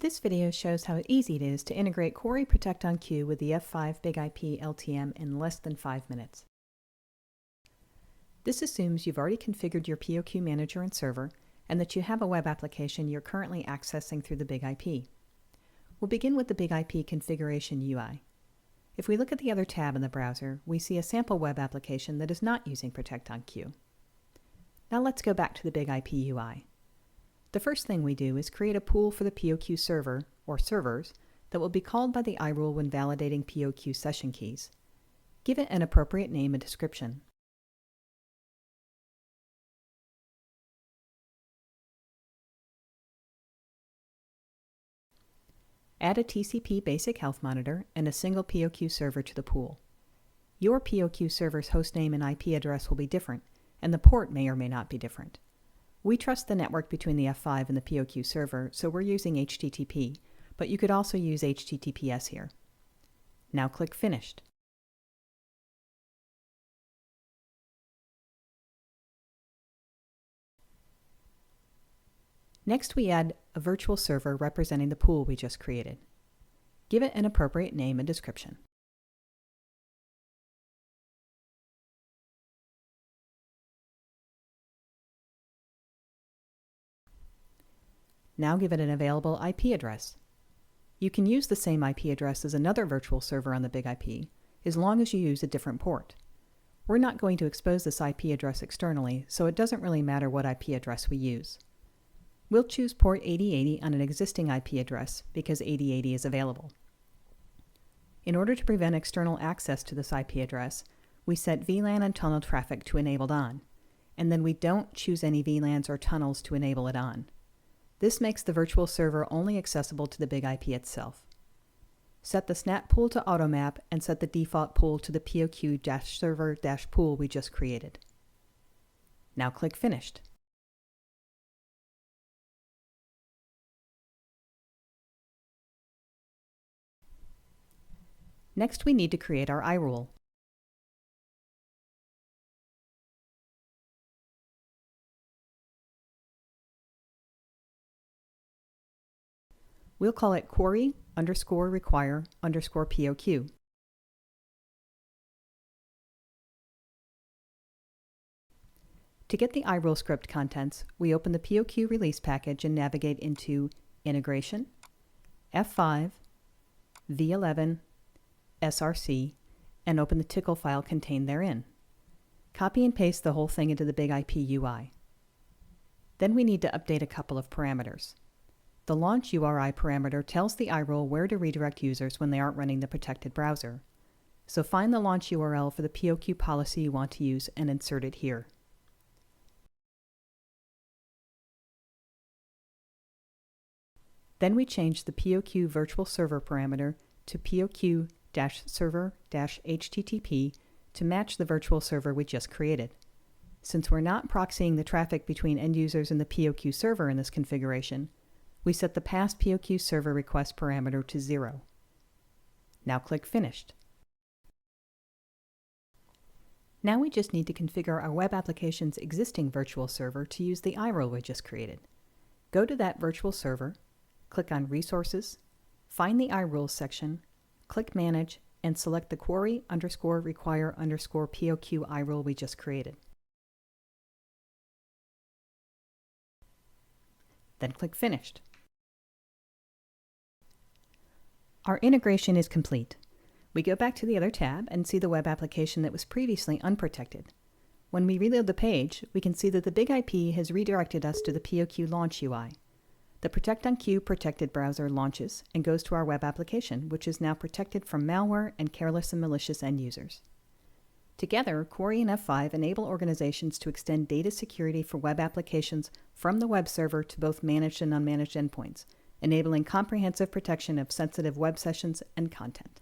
This video shows how easy it is to integrate Quarri Protect on Queue with the F5 BIG-IP LTM in less than 5 minutes. This assumes you've already configured your POQ manager and server and that you have a web application you're currently accessing through the BIG-IP. We'll begin with the BIG-IP configuration UI. If we look at the other tab in the browser, we see a sample web application that is not using Protect on Queue. Now let's go back to the BIG-IP UI. The first thing we do is create a pool for the POQ server, or servers, that will be called by the iRule when validating POQ session keys. Give it an appropriate name and description. Add a TCP basic health monitor and a single POQ server to the pool. Your POQ server's hostname and IP address will be different, and the port may or may not be different. We trust the network between the F5 and the POQ server, so we're using HTTP, but you could also use HTTPS here. Now click Finished. Next, we add a virtual server representing the pool we just created. Give it an appropriate name and description. Now give it an available IP address. You can use the same IP address as another virtual server on the BIG-IP, as long as you use a different port. We're not going to expose this IP address externally, so it doesn't really matter what IP address we use. We'll choose port 8080 on an existing IP address because 8080 is available. In order to prevent external access to this IP address, we set VLAN and tunnel traffic to enabled on, and then we don't choose any VLANs or tunnels to enable it on. This makes the virtual server only accessible to the BIG-IP itself. Set the snap pool to automap and set the default pool to the POQ-server-pool we just created. Now click Finished. Next, we need to create our iRule. We'll call it Quarri_require_POQ. To get the iRule script contents, we open the POQ release package and navigate into Integration, F5, V11, SRC, and open the TCL file contained therein. Copy and paste the whole thing into the BIG-IP UI. Then we need to update a couple of parameters. The launch URI parameter tells the iRule where to redirect users when they aren't running the protected browser. So find the launch URL for the POQ policy you want to use and insert it here. Then we change the POQ virtual server parameter to POQ-server-HTTP to match the virtual server we just created. Since we're not proxying the traffic between end users and the POQ server in this configuration, we set the past POQ server request parameter to 0. Now click Finished. Now we just need to configure our web application's existing virtual server to use the iRule we just created. Go to that virtual server, click on Resources, find the iRules section, click Manage, and select the Quarri_require_POQ iRule we just created. Then click Finished. Our integration is complete. We go back to the other tab and see the web application that was previously unprotected. When we reload the page, we can see that the BIG-IP has redirected us to the POQ launch UI. The Protect on Queue protected browser launches and goes to our web application, which is now protected from malware and careless and malicious end users. Together, Quarri and F5 enable organizations to extend data security for web applications from the web server to both managed and unmanaged endpoints, enabling comprehensive protection of sensitive web sessions and content.